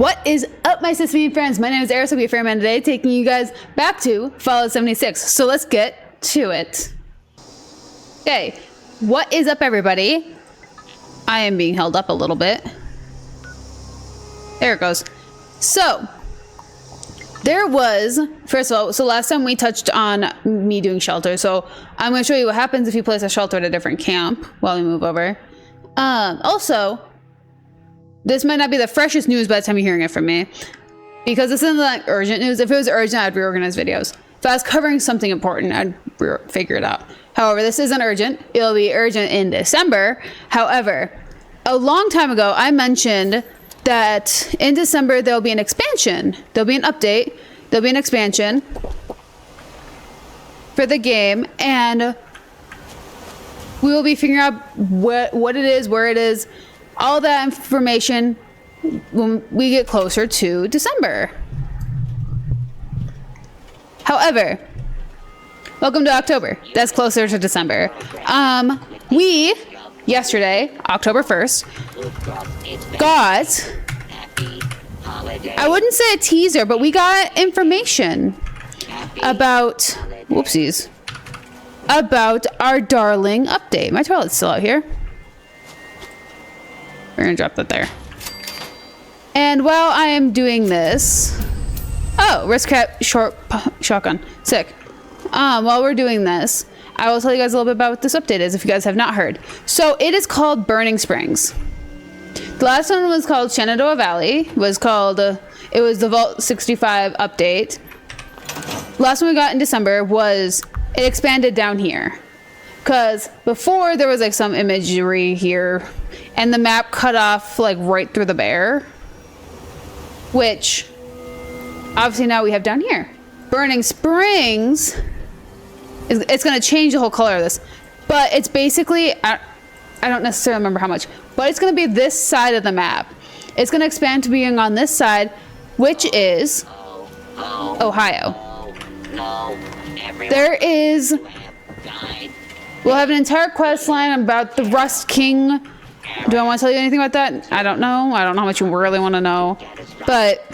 What is up, my Sesame friends? My name is Eriss. I'll be your Fairman today, taking you guys back to Fallout 76. So let's get to it. Okay, what is up, everybody? I am being held up a little bit. There it goes. So, there was, first of all, so last time we touched on me doing shelter. So I'm going to show you what happens if you place a shelter at a different camp while we move over. Also, this might not be the freshest news by the time you're hearing it from me, because this isn't like urgent news. If it was urgent, I'd reorganize videos. If I was covering something important, I'd figure it out. However, this isn't urgent. It'll be urgent in December. However, a long time ago, I mentioned that in December, there'll be an expansion. There'll be an update. There'll be an expansion for the game, and we will be figuring out what it is, where it is, all that information when we get closer to December. However, welcome to October. That's closer to December. We, yesterday, October 1st, got, I wouldn't say a teaser, but we got information about, whoopsies, about our darling update. My toilet's still out here. We're gonna drop that there. And while I am doing this, oh, risk cap shotgun, sick. While we're doing this, I will tell you guys a little bit about what this update is if you guys have not heard. So it is called Burning Springs. The last one was called Shenandoah Valley. It was the Vault 65 update. The last one we got in December was it expanded down here. Because before there was like some imagery here and the map cut off like right through the bear, which obviously now we have down here. Burning Springs, it's going to change the whole color of this, but it's basically, I don't necessarily remember how much, but it's going to be this side of the map. It's going to expand to being on this side, which is Ohio. There is, we'll have an entire quest line about the Rust King. Do I want to tell you anything about that? I don't know. I don't know how much you really want to know. But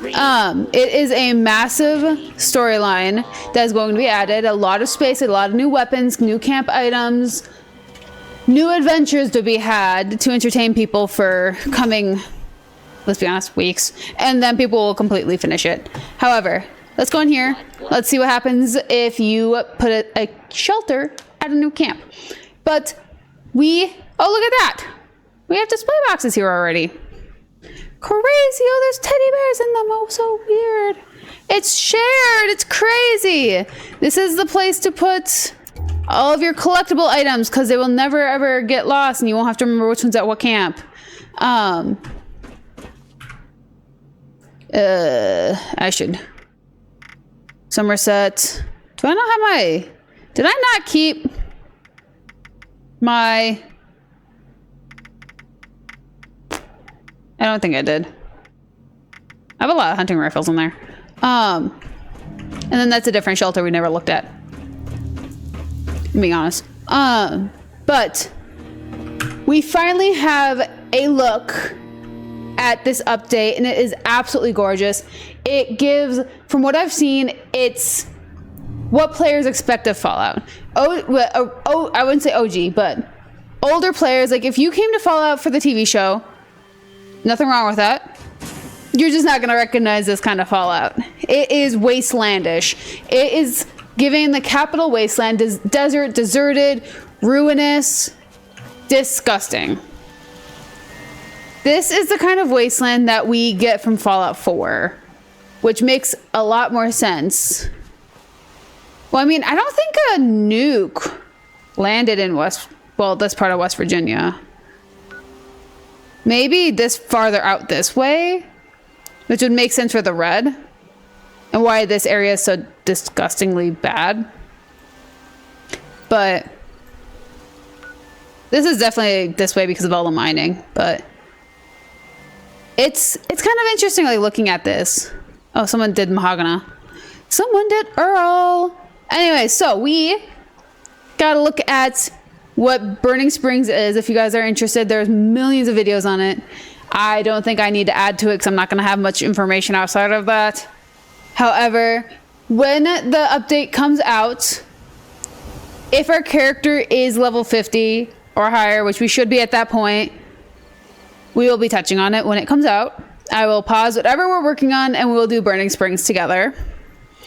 it is a massive storyline that is going to be added. A lot of space, a lot of new weapons, new camp items, new adventures to be had to entertain people for coming, let's be honest, weeks. And then people will completely finish it. However, let's go in here. Let's see what happens if you put a shelter at a new camp. But oh, look at that. We have display boxes here already. Crazy. Oh, there's teddy bears in them. Oh, so weird. It's shared. It's crazy. This is the place to put all of your collectible items because they will never, ever get lost and you won't have to remember which one's at what camp. I should... Somerset. Do I not have my... Did I not keep my... I don't think I did. I have a lot of hunting rifles in there. And then that's a different shelter we never looked at. I'm being honest. But we finally have a look at this update, and it is absolutely gorgeous. It gives, from what I've seen, it's what players expect of Fallout. Oh, I wouldn't say OG, but older players. Like if you came to Fallout for the TV show, nothing wrong with that. You're just not going to recognize this kind of Fallout. It is wastelandish. It is giving the capital wasteland, desert, deserted, ruinous, disgusting. This is the kind of wasteland that we get from Fallout 4, which makes a lot more sense. Well, I mean, I don't think a nuke landed in this part of West Virginia. Maybe this farther out this way, which would make sense for the red and why this area is so disgustingly bad. But this is definitely this way because of all the mining, but it's kind of interesting like looking at this. Oh, someone did Mahogany. Someone did Earl. Anyway, so we got to look at what Burning Springs is. If you guys are interested, there's millions of videos on it. I don't think I need to add to it because I'm not going to have much information outside of that. However, when the update comes out, if our character is level 50 or higher, which we should be at that point, we will be touching on it when it comes out. I will pause whatever we're working on and we will do Burning Springs together.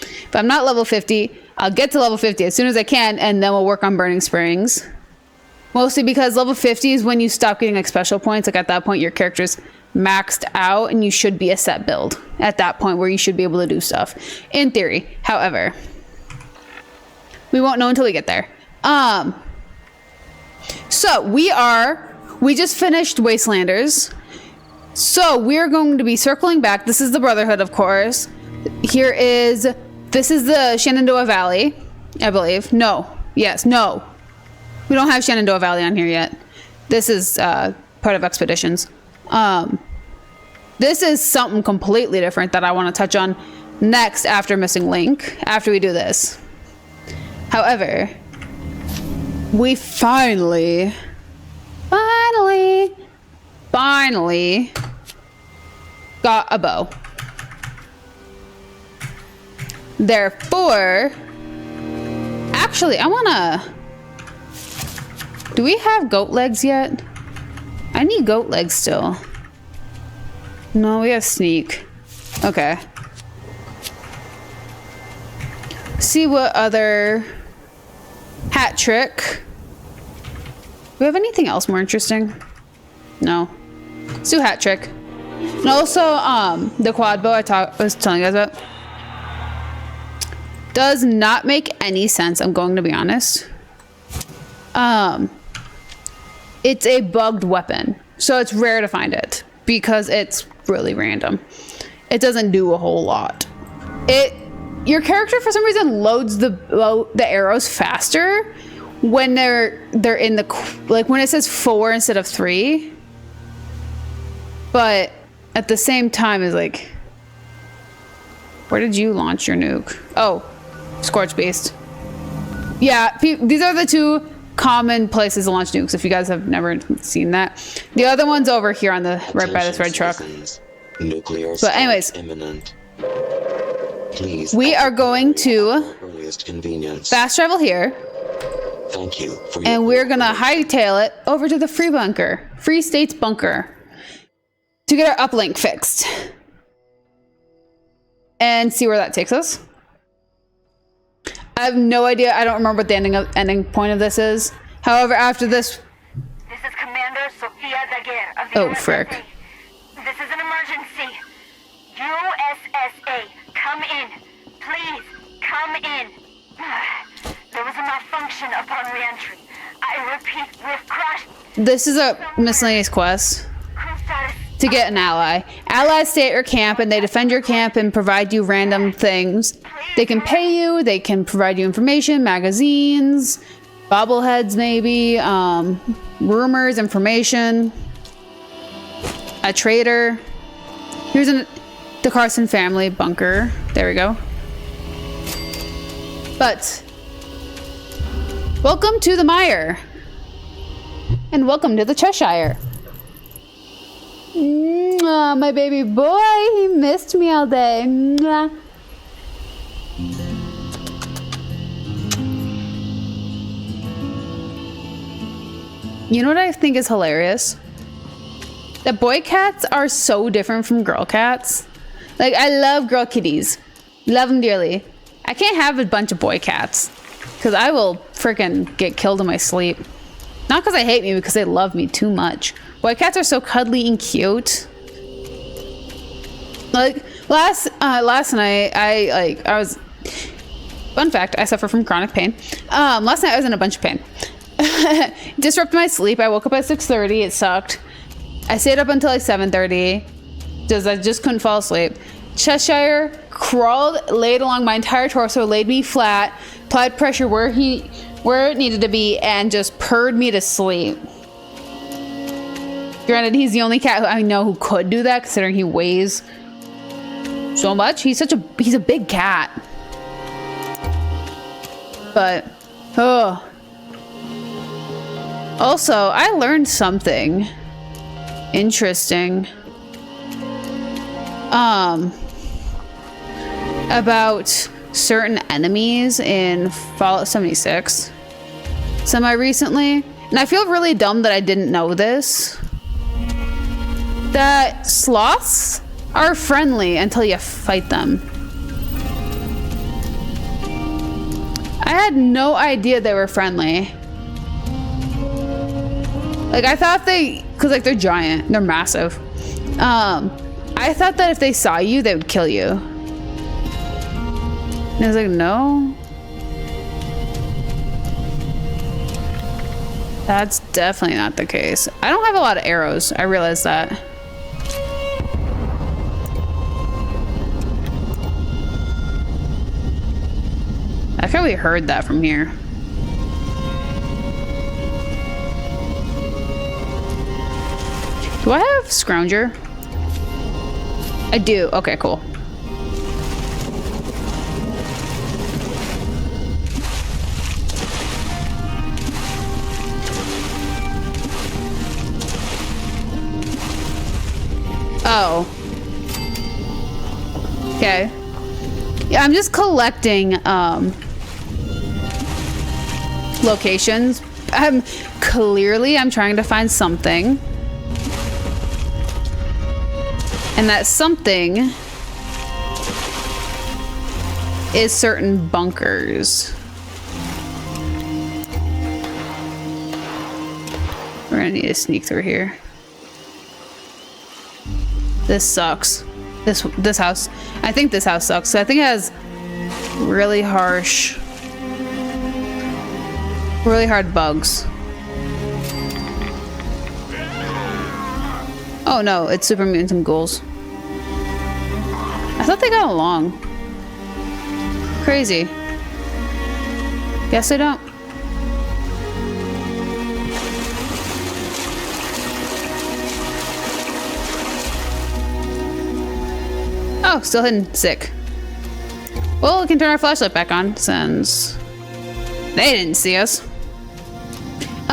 If I'm not level 50, I'll get to level 50 as soon as I can, and then we'll work on Burning Springs. Mostly because level 50 is when you stop getting like special points. Like at that point, your character's maxed out and you should be a set build at that point where you should be able to do stuff. In theory. However, we won't know until we get there. So we just finished Wastelanders. So we're going to be circling back. This is the Brotherhood, of course. This is the Shenandoah Valley, I believe. No. Yes. No. We don't have Shenandoah Valley on here yet. This is part of Expeditions. This is something completely different that I want to touch on next after Missing Link, after we do this. However, we finally got a bow. Therefore, actually, do we have goat legs yet? I need goat legs still. No, we have sneak. Okay. See what other hat trick. Do we have anything else more interesting? No. Let's do hat trick. And also, the quad bow I was telling you guys about does not make any sense. I'm going to be honest. It's a bugged weapon, so it's rare to find it because it's really random. It doesn't do a whole lot. Your character for some reason loads the arrows faster when they're in the, like when it says 4 instead of 3. But at the same time is like, where did you launch your nuke? Oh, Scorch Beast. Yeah, these are the two common places to launch nukes if you guys have never seen that. The other one's over here on the right by this red truck. Nuclear but anyways, imminent. Please we are going to fast travel here. Thank you for and we're gonna hightail it over to the Free States bunker to get our uplink fixed and see where that takes us. I have no idea. I don't remember what the ending point of this is. However, after this... This is Commander Sofia Daguerre of the Oh, frick. This is an emergency. USSA, come in. Please, come in. There was a malfunction upon re-entry. I repeat, we've crashed. This is a miscellaneous quest. To get an ally. Allies stay at your camp and they defend your camp and provide you random things. They can pay you, they can provide you information, magazines, bobbleheads maybe, rumors, information, a trader. Here's the Carson family bunker. There we go. But, welcome to the Mire. And welcome to the Cheshire. Mwah, my baby boy, he missed me all day. Mwah. You know what I think is hilarious? That boy cats are so different from girl cats. Like, I love girl kitties. Love them dearly. I can't have a bunch of boy cats because I will freaking get killed in my sleep. Not because I hate me, because they love me too much. Boy cats are so cuddly and cute. Like last night, I was. Fun fact: I suffer from chronic pain. Last night I was in a bunch of pain. Disrupted my sleep. I woke up at 6:30. It sucked. I stayed up until like 7:30 because I just couldn't fall asleep. Cheshire crawled, laid along my entire torso, laid me flat, applied pressure where it needed to be, and just purred me to sleep. Granted, he's the only cat who I know who could do that, considering he weighs so much. He's a big cat. But, oh. Also, I learned something interesting. about certain enemies in Fallout 76 semi-recently. And I feel really dumb that I didn't know this. That sloths are friendly until you fight them. I had no idea they were friendly. Like, I thought cause like they're giant, they're massive. I thought that if they saw you, they would kill you. And I was like, no. That's definitely not the case. I don't have a lot of arrows. I realize that. I think we heard that from here. Do I have Scrounger? I do. Okay, cool. Oh. Okay. Yeah, I'm just collecting locations. Clearly I'm trying to find something. And that something is certain bunkers. We're gonna need to sneak through here. This sucks. This house. I think this house sucks. I think it has really hard bugs. Oh no, it's super mutants and ghouls. I thought they got along. Crazy. Guess they don't. Oh, still hidden. Sick. Well, we can turn our flashlight back on since they didn't see us.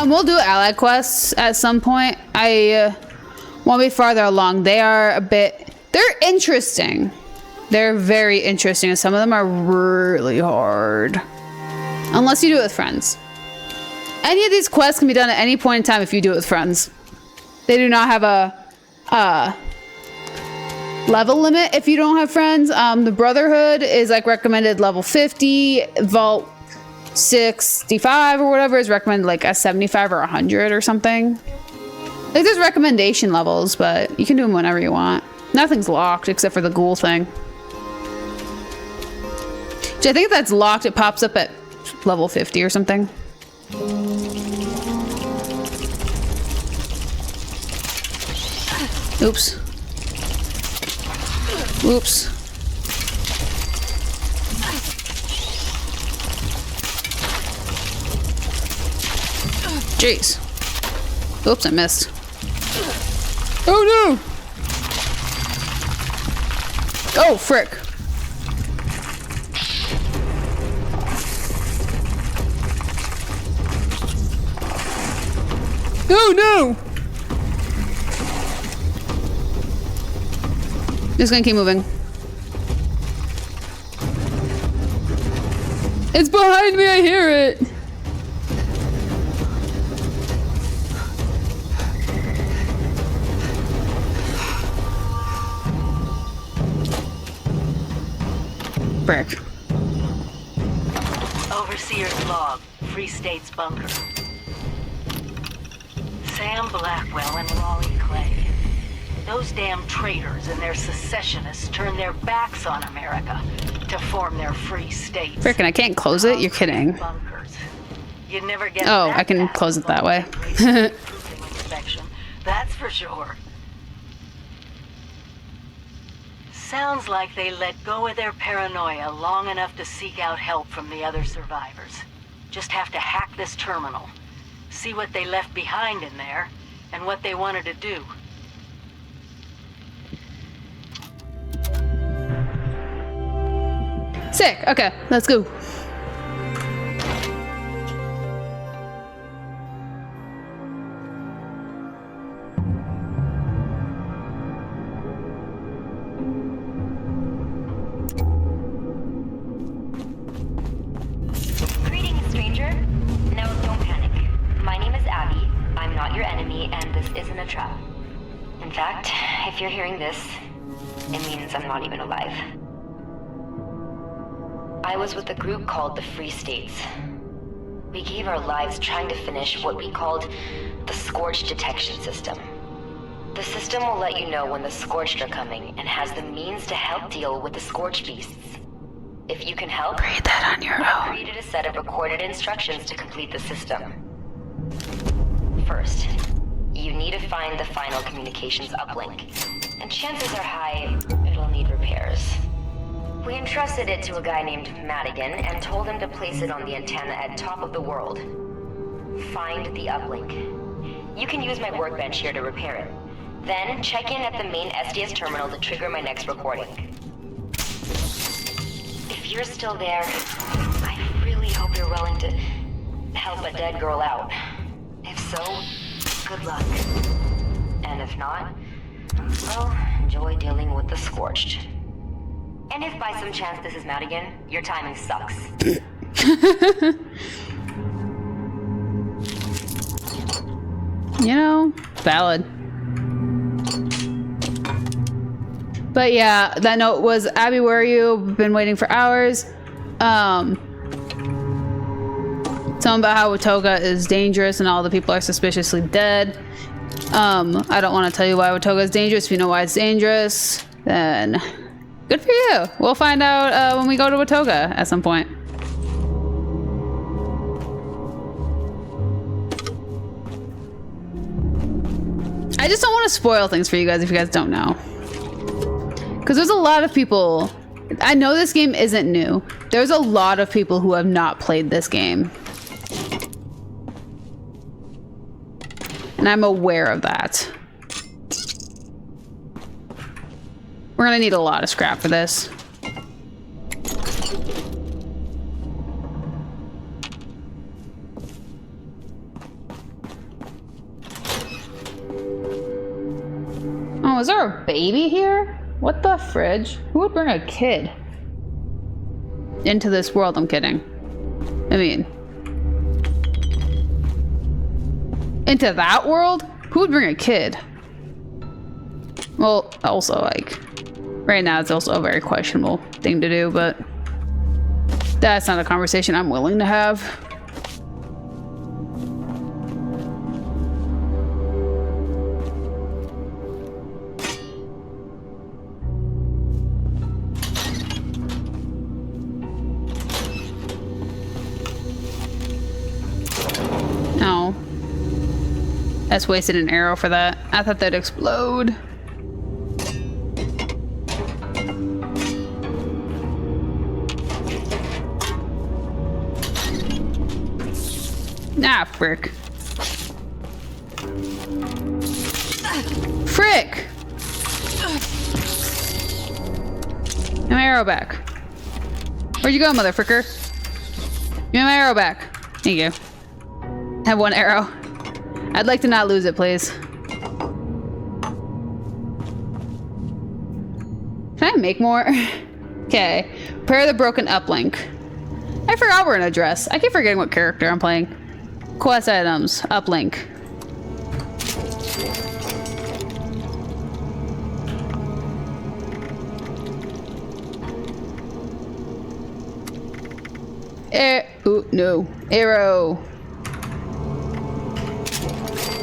We'll do allied quests at some point. I won't be farther along. They're interesting. They're very interesting, and some of them are really hard. Unless you do it with friends. Any of these quests can be done at any point in time if you do it with friends. They do not have a level limit if you don't have friends. The Brotherhood is like recommended level 50. Vault 65 or whatever is recommended like a 75 or 100 or something. Like there's recommendation levels, but you can do them whenever you want. Nothing's locked except for the ghoul thing. Which I think if that's locked, it pops up at level 50 or something. Oops. Oops. Jeez. Oops, I missed. Oh no! Oh, frick. Oh no! Just gonna keep moving. It's behind me, I hear it! Brick. Overseer's log, Free State's bunker. Sam Blackwell and Raleigh Clay. Those damn traitors and their secessionists turned their backs on America to form their free states. Frickin', I can't close it? You're kidding. Bunkers. You'd never get Oh, that I can back close it that from way. a inspection. That's for sure. Sounds like they let go of their paranoia long enough to seek out help from the other survivors. Just have to hack this terminal, see what they left behind in there, and what they wanted to do. Sick. Okay, let's go. fact, if you're hearing this, it means I'm not even alive. I was with a group called the Free States. We gave our lives trying to finish what we called the Scorched Detection System. The system will let you know when the Scorched are coming and has the means to help deal with the Scorched beasts. If you can help, Read that on your I own. created a set of recorded instructions to complete the system. First, you need to find the final communications uplink, and chances are high it'll need repairs. We entrusted it to a guy named Madigan and told him to place it on the antenna at top of the world. Find the uplink. You can use my workbench here to repair it. Then check in at the main SDS terminal to trigger my next recording. If you're still there, I really hope you're willing to help a dead girl out. If so, good luck. And if not, well, enjoy dealing with the Scorched. And if by some chance this is Madigan, your timing sucks. You know, valid. But yeah, that note was, Abby, where are you? Been waiting for hours. Something about how Watoga is dangerous and all the people are suspiciously dead. I don't want to tell you why Watoga is dangerous. If you know why it's dangerous, then good for you. We'll find out when we go to Watoga at some point. I just don't want to spoil things for you guys if you guys don't know. Because there's a lot of people, I know this game isn't new. There's a lot of people who have not played this game. And I'm aware of that. We're gonna need a lot of scrap for this. Oh, is there a baby here? What the fridge? Who would bring a kid into this world? I'm kidding. I mean, into that world? Who would bring a kid? Well, also, like, right now it's also a very questionable thing to do, but that's not a conversation I'm willing to have. Oh. That's wasted an arrow for that. I thought that'd explode. Ah, frick. Frick! Give my arrow back. Where'd you go, motherfricker? Give me my arrow back. Thank you. I have one arrow. I'd like to not lose it, please. Can I make more? Okay. Repair the broken uplink. I forgot we're in a dress. I keep forgetting what character I'm playing. Quest items. Uplink. Ooh, no. Arrow.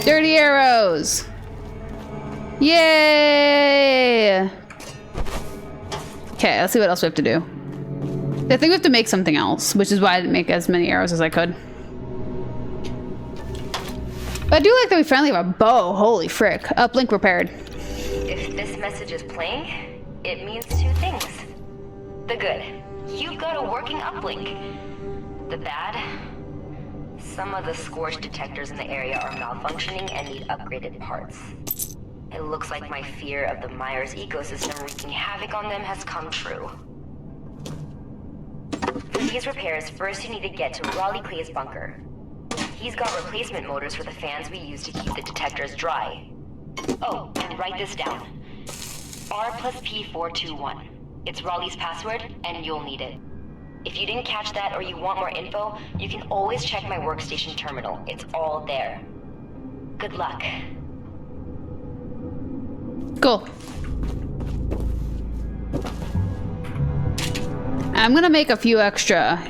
Dirty arrows. Yay! Okay, let's see what else we have to do. I think we have to make something else, which is why I didn't make as many arrows as I could. But I do like that we finally have a bow. Holy frick. Uplink repaired. If this message is playing, it means two things. The good, you've got a working uplink. The bad, some of the Scorched detectors in the area are malfunctioning and need upgraded parts. It looks like my fear of the Myers ecosystem wreaking havoc on them has come true. For these repairs, first you need to get to Raleigh Clay's bunker. He's got replacement motors for the fans we use to keep the detectors dry. Oh, and write this down. R+P421. It's Raleigh's password, and you'll need it. If you didn't catch that or you want more info, you can always check my workstation terminal. It's all there. Good luck. Cool. I'm gonna make a few extra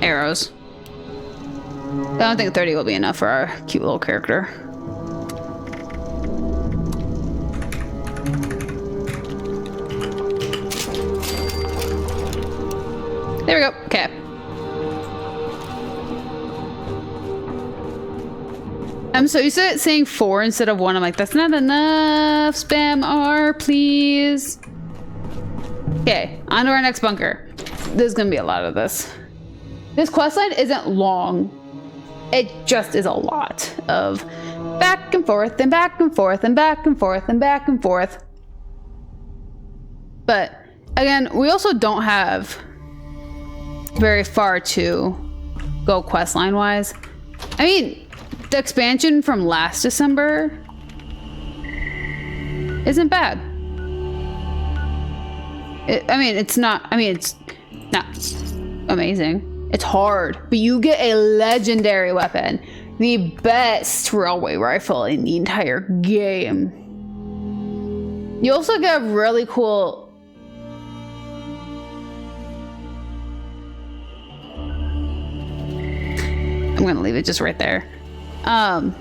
arrows. I don't think 30 will be enough for our cute little character. There we go. Okay. I'm so used to it saying 4 instead of 1. I'm like, that's not enough. Spam R, please. Okay, on to our next bunker. There's gonna be a lot of this. This questline isn't long. It just is a lot of back and forth and back and forth and back and forth and back and forth. But again, we also don't have very far to go questline wise. I mean, the expansion from last December isn't bad. It's not amazing. It's hard, but you get a legendary weapon. The best railway rifle in the entire game. You also get a really cool... I'm gonna leave it just right there. Oh,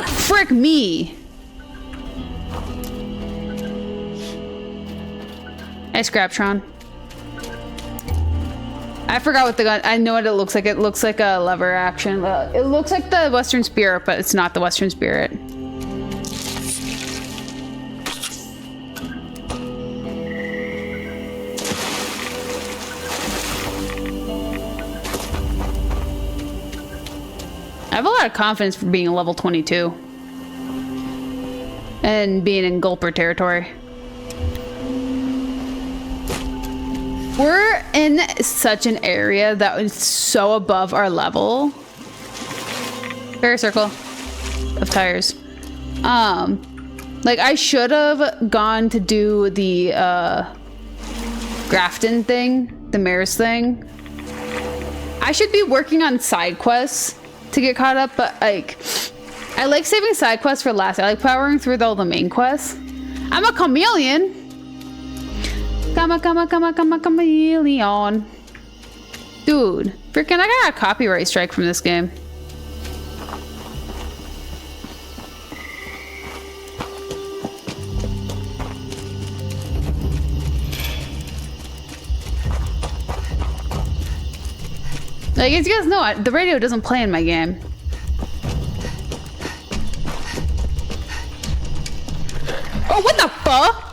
frick me! Hey, Scraptron. I forgot what the gun... I know what it looks like. It looks like a lever action. It looks like the Western Spirit, but it's not the Western Spirit. I have a lot of confidence for being a level 22. And being in Gulper territory. We're in such an area that is so above our level. Fair circle of tires. Like I should have gone to do the Grafton thing, the mayor's thing. I should be working on side quests to get caught up, but like I like saving side quests for last. I like powering through all the main quests. I'm a chameleon. Chameleon. Dude, freaking I got a copyright strike from this game. Like, as you guys know, the radio doesn't play in my game. Oh, what the fuck?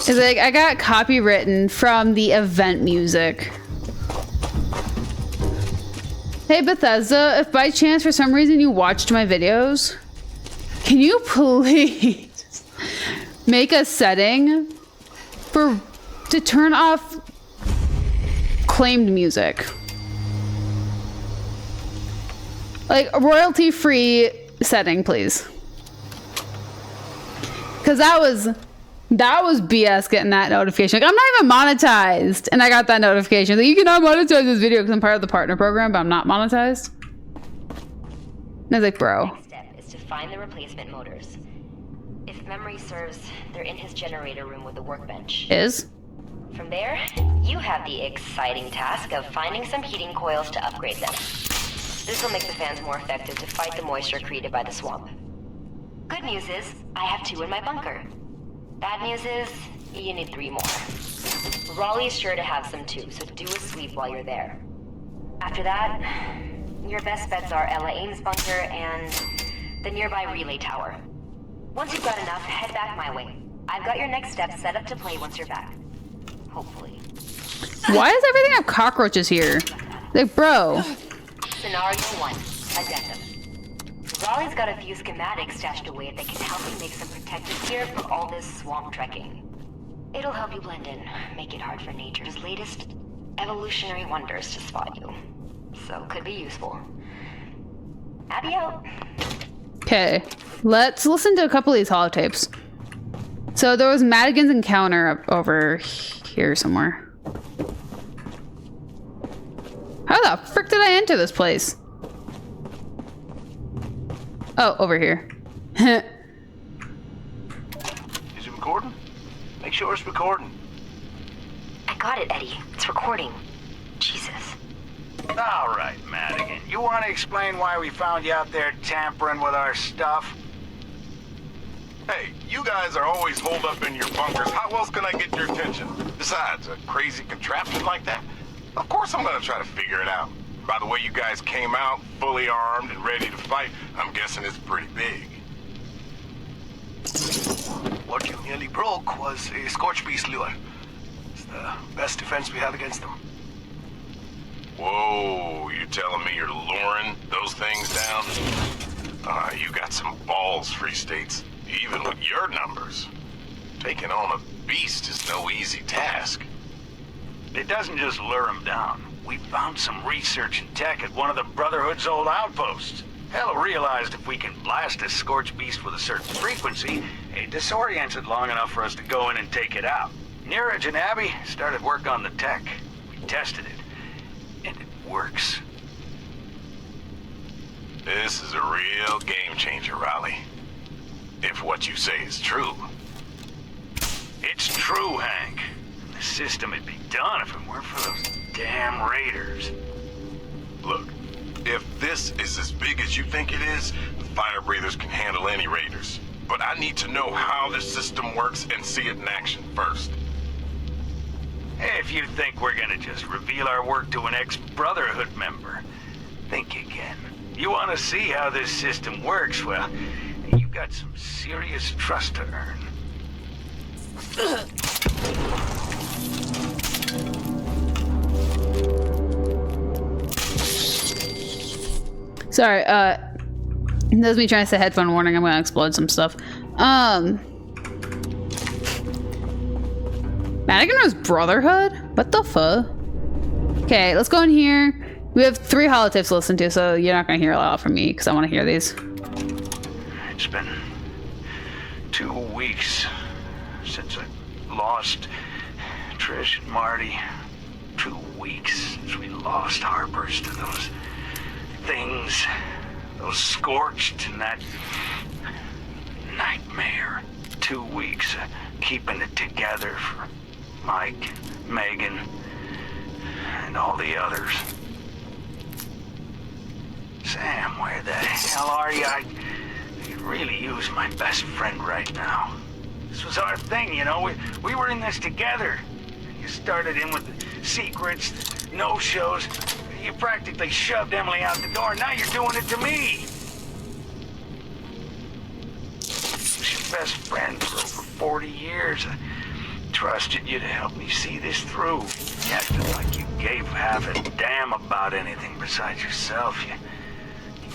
It's like, I got copywritten from the event music. Hey Bethesda, if by chance for some reason you watched my videos, can you please make a setting to turn off claimed music? Like a royalty-free setting, please. Cause that was BS getting that notification. Like, I'm not even monetized, and I got that notification that you cannot monetize this video because I'm part of the partner program, but I'm not monetized. And I was like, bro. Next step is to find the replacement motors. If memory serves, they're in his generator room with the workbench. From there, you have the exciting task of finding some heating coils to upgrade them. This will make the fans more effective to fight the moisture created by the swamp. Good news is, I have 2 in my bunker. Bad news is, you need 3 more. Raleigh's sure to have some too, so do a sweep while you're there. After that, your best bets are Ella Ames' bunker and the nearby relay tower. Once you've got enough, head back my way. I've got your next step set up to play once you're back. Hopefully. Why does everything have cockroaches here? Like, bro. Scenario 1, Addendum. Raleigh's got a few schematics stashed away that can help you make some protective gear for all this swamp trekking. It'll help you blend in, make it hard for nature's latest evolutionary wonders to spot you. So, could be useful. Abby out. Okay, let's listen to a couple of these holotapes. So there was Madigan's encounter up over here somewhere. How the frick did I enter this place? Oh, over here. Is it recording? Make sure it's recording. I got it, Eddie. It's recording. Jesus. All right, Madigan. You want to explain why we found you out there tampering with our stuff? Hey, you guys are always holed up in your bunkers. How else can I get your attention? Besides, a crazy contraption like that? Of course I'm gonna try to figure it out. By the way you guys came out, fully armed and ready to fight, I'm guessing it's pretty big. What you nearly broke was a Scorch Beast lure. It's the best defense we have against them. Whoa, you telling me you're luring those things down? You got some balls, Free States. Even with your numbers. Taking on a beast is no easy task. It doesn't just lure them down. We found some research and tech at one of the Brotherhood's old outposts. Hell realized if we can blast a Scorch Beast with a certain frequency, it disorients it long enough for us to go in and take it out. Neeraj and Abby started work on the tech. We tested it, and it works. This is a real game changer, Raleigh. If what you say is true. It's true, Hank. The system would be done if it weren't for those damn raiders. Look, if this is as big as you think it is, the fire breathers can handle any raiders. But I need to know how this system works and see it in action first. If you think we're gonna just reveal our work to an ex-Brotherhood member, think again. You want to see how this system works? Well, you got some serious trust to earn. Sorry, that's me trying to say headphone warning. I'm gonna explode some stuff. Madigan was Brotherhood? What the fuck? Okay, let's go in here. We have 3 holotapes to listen to, so you're not gonna hear a lot from me because I want to hear these. It's been 2 weeks since I lost Trish and Marty. 2 weeks since we lost Harper's to those things. Those scorched and that nightmare. 2 weeks keeping it together for Mike, Megan, and all the others. Sam, where the hell are you? I could really use my best friend right now. This was our thing, you know? We were in this together. You started in with the secrets, no-shows. You practically shoved Emily out the door. Now you're doing it to me. I was your best friend for over 40 years. I trusted you to help me see this through. You acted like you gave half a damn about anything besides yourself. You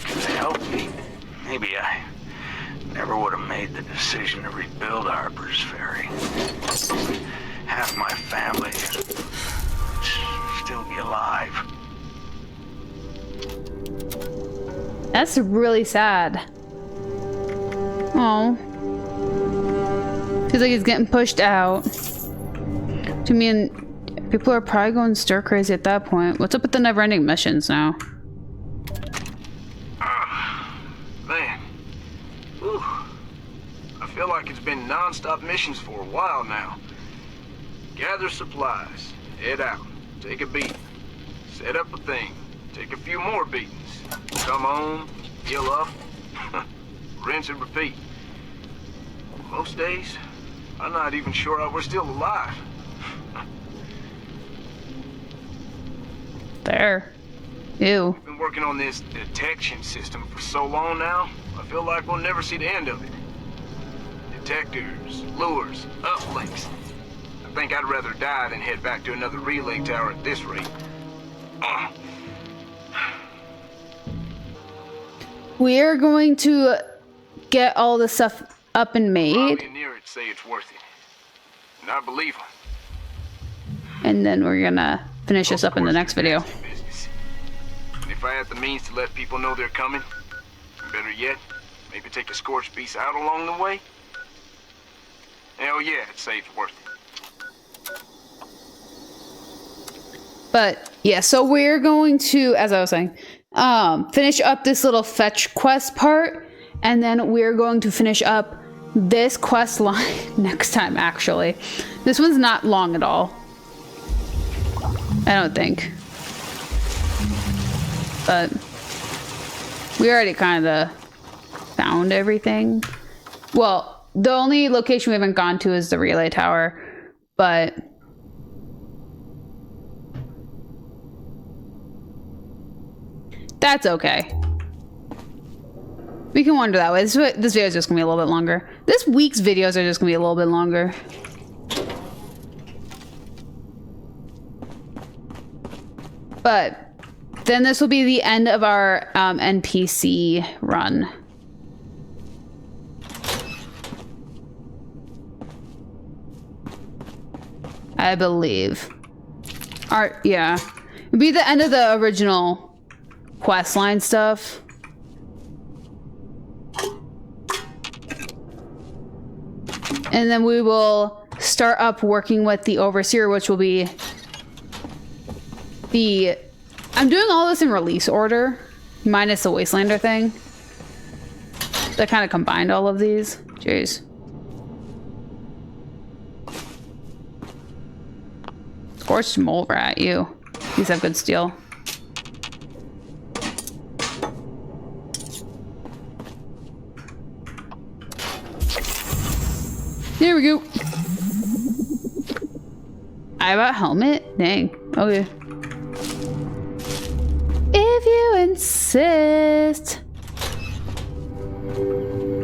could have helped me. Maybe I never would have made the decision to rebuild Harper's Ferry. Half my family would still be alive. That's really sad. Oh. Feels like he's getting pushed out. I mean, people are probably going stir crazy at that point. What's up with the never-ending missions now? Man. Whew. I feel like it's been non-stop missions for a while now. Gather supplies, head out, take a beat, set up a thing, take a few more beatings, come home, heal up, rinse and repeat. Most days, I'm not even sure we're still alive. There. Ew. We've been working on this detection system for so long now, I feel like we'll never see the end of it. Detectors, lures, uplinks. I think I'd rather die than head back to another relay tower at this rate. We're going to get all this stuff up and made. Bobby and Neeraj say it's worth it. And I believe them. And then we're gonna finish this up in the next video. And if I had the means to let people know they're coming, better yet, Maybe take a scorched piece out along the way? Hell yeah, it saves worth it. But yeah, so we're going to, as I was saying, finish up this little fetch quest part, and then we're going to finish up this quest line next time, actually. This one's not long at all. I don't think. But we already kind of found everything. Well, the only location we haven't gone to is the relay tower, but that's okay. We can wander that way. This video is just gonna be a little bit longer. This week's videos are just gonna be a little bit longer. But then this will be the end of our NPC run. I believe. Yeah. It'll be the end of the original questline stuff. And then we will start up working with the Overseer, which will be the... I'm doing all this in release order, minus the Wastelander thing. I kind of combined all of these. Jeez. Scorched mole rat, you. These have good steel. There we go. I have a helmet? Dang. Okay. If you insist,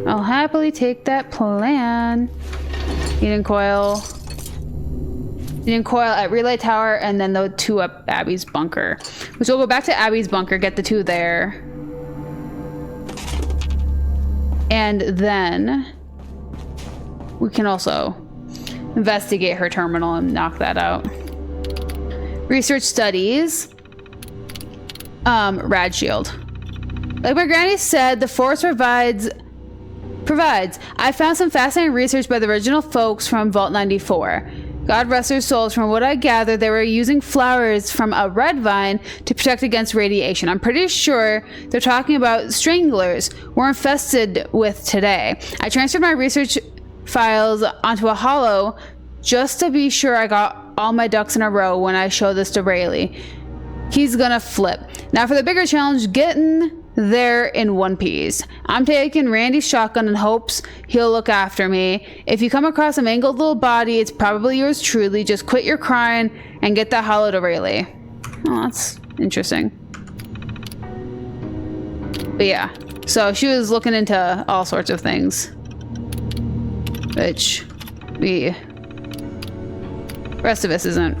I'll happily take that plan. Heating coil. Heating coil at Relay Tower, and then the two up Abby's bunker. Which we'll go back to Abby's bunker, get the two there. And then we can also investigate her terminal and knock that out. Research studies. Rad shield. Like my granny said, the force provides. I found some fascinating research by the original folks from Vault 94. God rest their souls. From what I gather, they were using flowers from a red vine to protect against radiation. I'm pretty sure they're talking about stranglers we're infested with today. I transferred my research files onto a holo just to be sure I got all my ducks in a row when I show this to Rayleigh. He's gonna flip. Now for the bigger challenge, getting there in one piece. I'm taking Randy's shotgun in hopes he'll look after me. If you come across a mangled little body, it's probably yours truly. Just quit your crying and get that holo to Rayleigh. Oh, that's interesting. But yeah, so she was looking into all sorts of things. Which the rest of this isn't.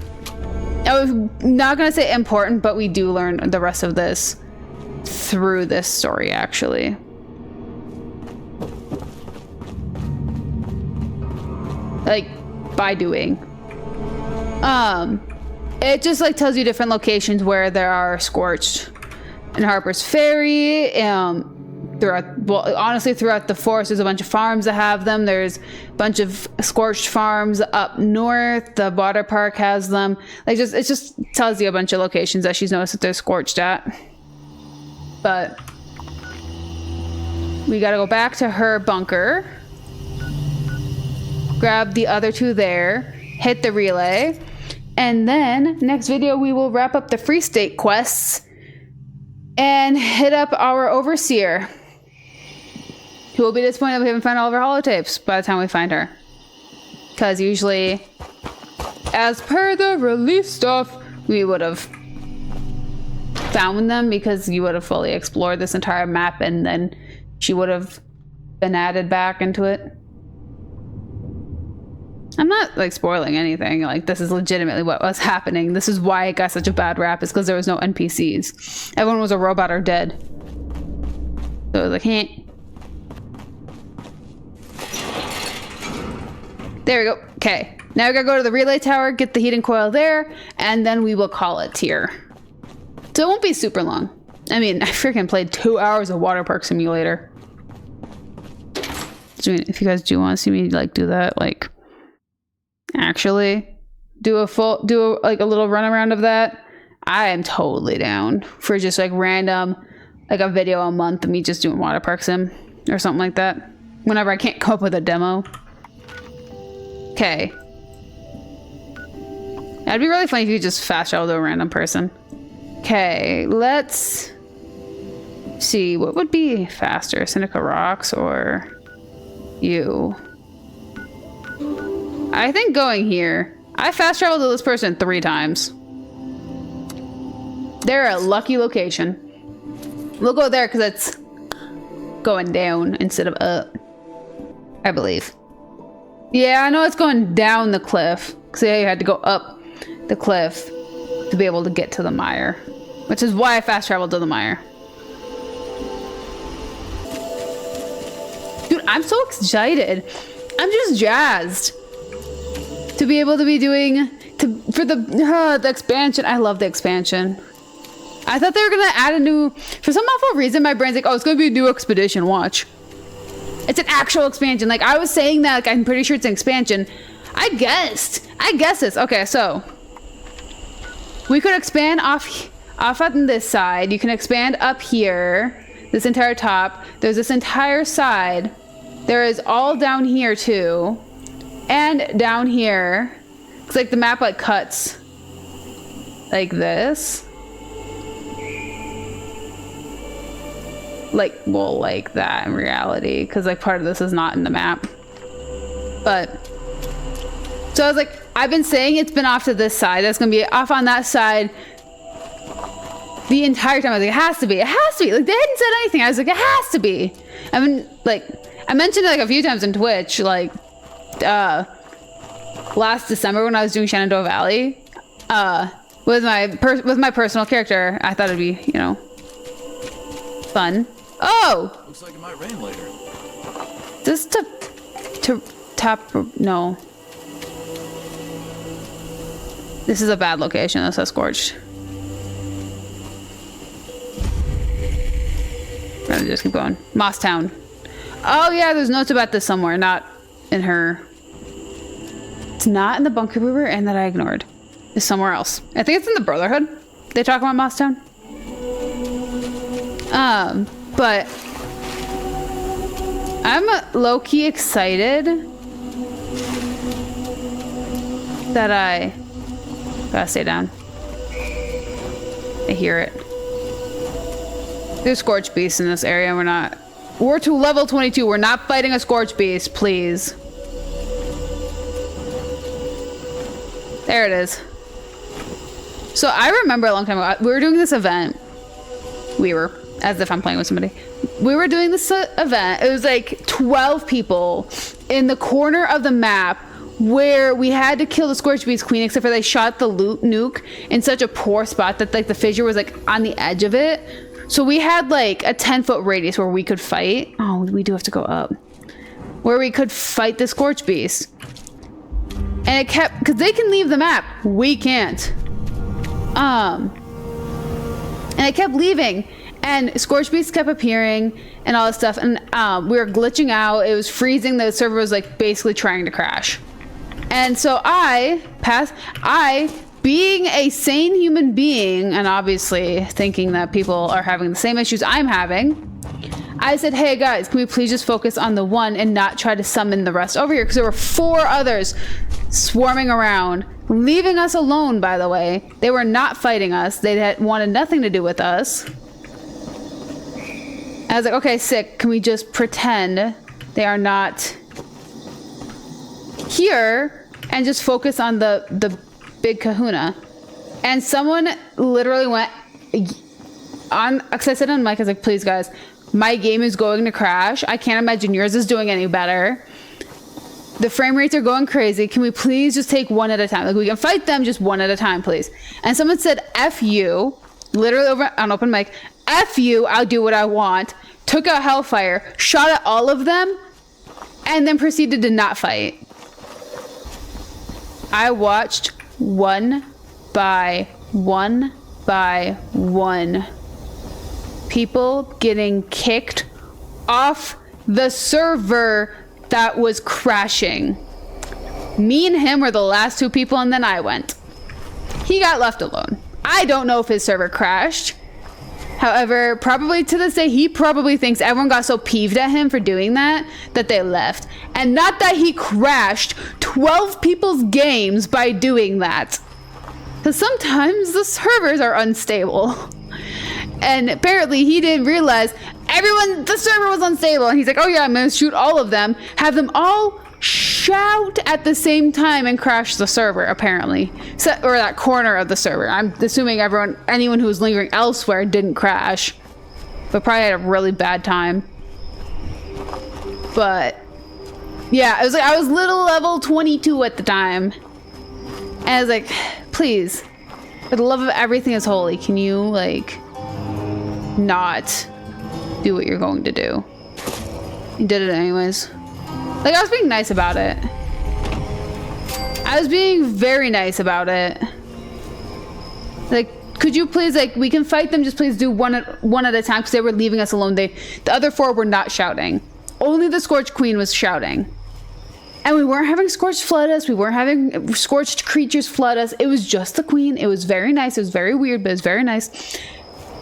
I was not gonna say important, but we do learn the rest of this through this story, actually. Like, by doing. It just like tells you different locations where there are scorched. In Harper's Ferry, throughout the forest, there's a bunch of farms that have them. There's a bunch of scorched farms up north. The water park has them. Like, it just tells you a bunch of locations that she's noticed that they're scorched at. But we gotta go back to her bunker, grab the other two there, hit the relay, and then next video we will wrap up the Free State quests and hit up our Overseer, who will be disappointed we haven't found all of her holotapes by the time we find her. Because usually, as per the release stuff, we would have found them because you would have fully explored this entire map and then she would have been added back into it. I'm not like spoiling anything. Like, this is legitimately what was happening. This is why it got such a bad rap, is because there was no NPCs. Everyone was a robot or dead. So it was like, heh. There we go. Okay. Now we gotta go to the relay tower, get the heating coil there, and then we will call it here. So it won't be super long. I mean, I freaking played 2 hours of Water Park Simulator. doing, if you guys do want to see me like do that, like actually do a little run around of that, I am totally down for just like random, like a video a month of me just doing water park sim or something like that. Whenever I can't come up with a demo. Okay. That'd be really funny if you could just fast travel to a random person. Okay, let's see. What would be faster? Seneca Rocks or you? I think going here. I fast traveled to this person 3 times. They're a lucky location. We'll go there because it's going down instead of up. I believe. Yeah, I know it's going down the cliff. Because you had to go up the cliff to be able to get to the mire. Which is why I fast traveled to the mire. Dude, I'm so excited. I'm just jazzed to be able to be doing for the expansion. I love the expansion. I thought they were gonna add a new, for some awful reason my brain's like, oh, it's gonna be a new expedition, watch. It's an actual expansion. Like I was saying that, like I'm pretty sure it's an expansion. I guessed this. Okay, so we could expand off on this side. You can expand up here, this entire top. There's this entire side. There is all down here too, and down here. It's like the map like cuts like this. Like, well, like that in reality, because like part of this is not in the map. But so I was like, I've been saying it's been off to this side. That's gonna be off on that side the entire time. I was like, it has to be. It has to be. Like they hadn't said anything. I was like, it has to be. I mean, like I mentioned it like a few times in Twitch, like last December when I was doing Shenandoah Valley, with my personal character. I thought it'd be, you know, fun. Oh! Looks like it might rain later. This to top, no. This is a bad location. This is scorched. Rather just keep going. Moss Town. Oh yeah, there's notes about this somewhere. Not in her. It's not in the bunker we were in that I ignored. It's somewhere else. I think it's in the Brotherhood. They talk about Moss Town. But I'm low-key excited that I gotta stay down. I hear it. There's Scorch Beasts in this area. We're to level 22. We're not fighting a Scorch Beast, please. There it is. So I remember a long time ago, we were doing this event. As if I'm playing with somebody. We were doing this event. It was like 12 people in the corner of the map where we had to kill the Scorch Beast Queen, except for they shot the nuke in such a poor spot that like the fissure was like on the edge of it. So we had like a 10-foot radius where we could fight. Oh, we do have to go up. Where we could fight the Scorch Beast. And it kept, because they can leave the map. We can't. And it kept leaving. And Scorch Beasts kept appearing and all this stuff. And we were glitching out. It was freezing. The server was like basically trying to crash. And so I, being a sane human being, and obviously thinking that people are having the same issues I'm having, I said, hey guys, can we please just focus on the one and not try to summon the rest over here? Because there were 4 others swarming around, leaving us alone, by the way. They were not fighting us. They had wanted nothing to do with us. I was like, okay, sick. Can we just pretend they are not here and just focus on the big kahuna? And someone literally went on, because I said on mic, I was like, please guys, my game is going to crash. I can't imagine yours is doing any better. The frame rates are going crazy. Can we please just take one at a time? Like we can fight them just one at a time, please. And someone said, F you, literally over on open mic, F you, I'll do what I want. Took out Hellfire, shot at all of them, and then proceeded to not fight. I watched one by one people getting kicked off the server that was crashing. Me and him were the last two people, and then I went. He got left alone. I don't know if his server crashed. However, probably to this day, he probably thinks everyone got so peeved at him for doing that they left. And not that he crashed 12 people's games by doing that. Because sometimes the servers are unstable. And apparently he didn't realize the server was unstable. And he's like, oh yeah, I'm going to shoot all of them. Have them all shout at the same time and crash the server, apparently. Or that corner of the server. I'm assuming anyone who was lingering elsewhere didn't crash. But probably had a really bad time. But yeah, I was little level 22 at the time. And I was like, please, for the love of everything is holy, can you like not do what you're going to do? You did it anyways. Like, I was being nice about it. I was being very nice about it. Like, could you please, like, we can fight them, just please do one at a time, because they were leaving us alone. The other four were not shouting. Only the Scorched Queen was shouting. And we weren't having Scorched flood us. We weren't having Scorched creatures flood us. It was just the Queen. It was very nice. It was very weird, but it was very nice.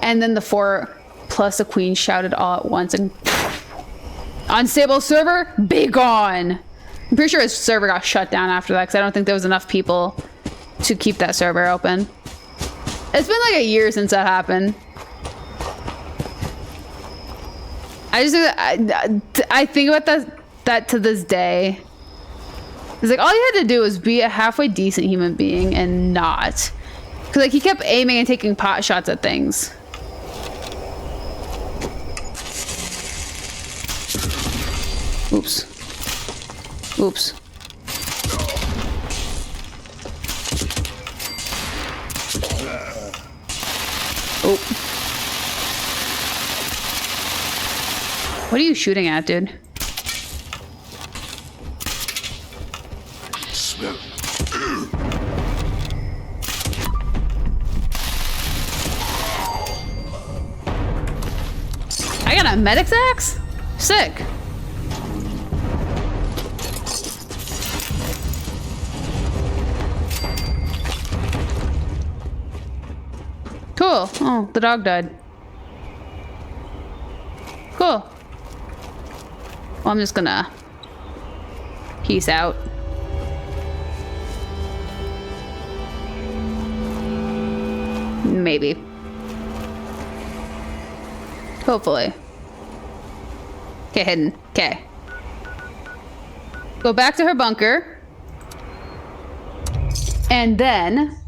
And then the 4 plus the Queen shouted all at once, and unstable server, be gone. I'm pretty sure his server got shut down after that, because I don't think there was enough people to keep that server open. It's been like a year since that happened. I think about that to this day. It's like, all you had to do was be a halfway decent human being and not. Because like, he kept aiming and taking pot shots at things. Oops. Oops. Oh. What are you shooting at, dude? I got a medic's axe? Sick. Cool. Oh, the dog died. Cool. Well, I'm just gonna peace out. Maybe. Hopefully. Okay, hidden. Okay. Go back to her bunker. And then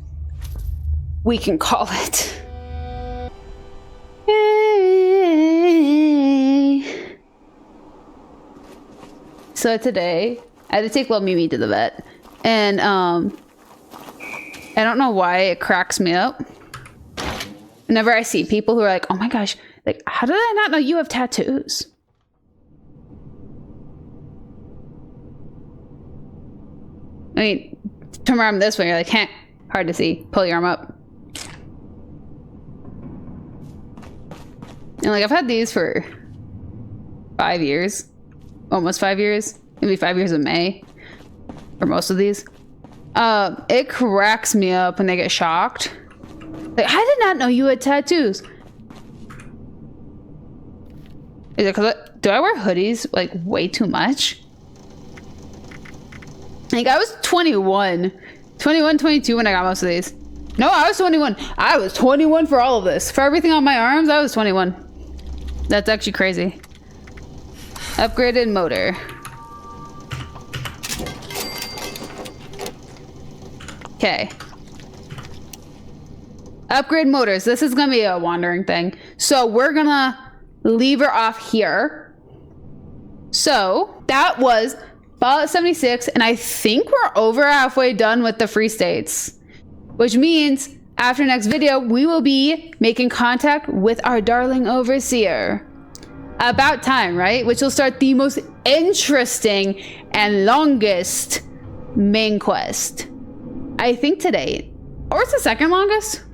we can call it. Yay. So today, I had to take little Mimi to the vet. And I don't know why it cracks me up. Whenever I see people who are like, oh my gosh, like, how did I not know you have tattoos? I mean, turn your arm this way, you're like, heh, hard to see. Pull your arm up. And like, I've had these for 5 years. Almost 5 years. Maybe 5 years in May. For most of these. It cracks me up when they get shocked. Like, I did not know you had tattoos. Is it because do I wear hoodies like way too much? Like, I was 21, 22 when I got most of these. No, I was 21. I was 21 for all of this. For everything on my arms, I was 21. That's actually crazy. Upgraded motor. Okay. Upgrade motors. This is gonna be a wandering thing. So we're gonna leave her off here. So that was Fallout 76, and I think we're over halfway done with the free states. Which means after next video, we will be making contact with our darling overseer. About time, right? Which will start the most interesting and longest main quest. I think to date. Or it's the second longest?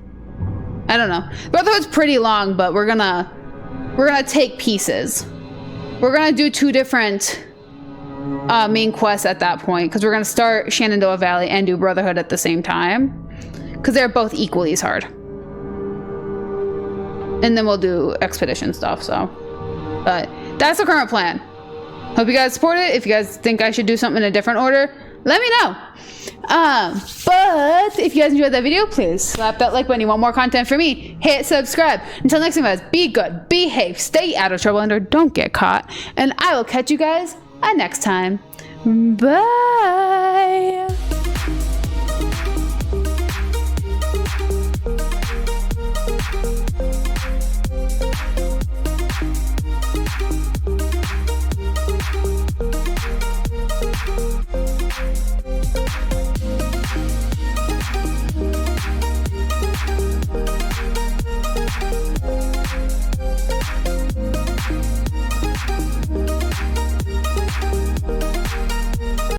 I don't know. Brotherhood's pretty long, but we're gonna take pieces. We're gonna do 2 different main quests at that point, because we're going to start Shenandoah Valley and do Brotherhood at the same time, because they're both equally as hard. And then we'll do expedition stuff, so. But that's the current plan. Hope you guys support it. If you guys think I should do something in a different order, let me know. But if you guys enjoyed that video, please slap that like button. You want more content from me, hit subscribe. Until next time, guys, be good, behave, stay out of trouble, and don't get caught. And I will catch you guys next time. Bye.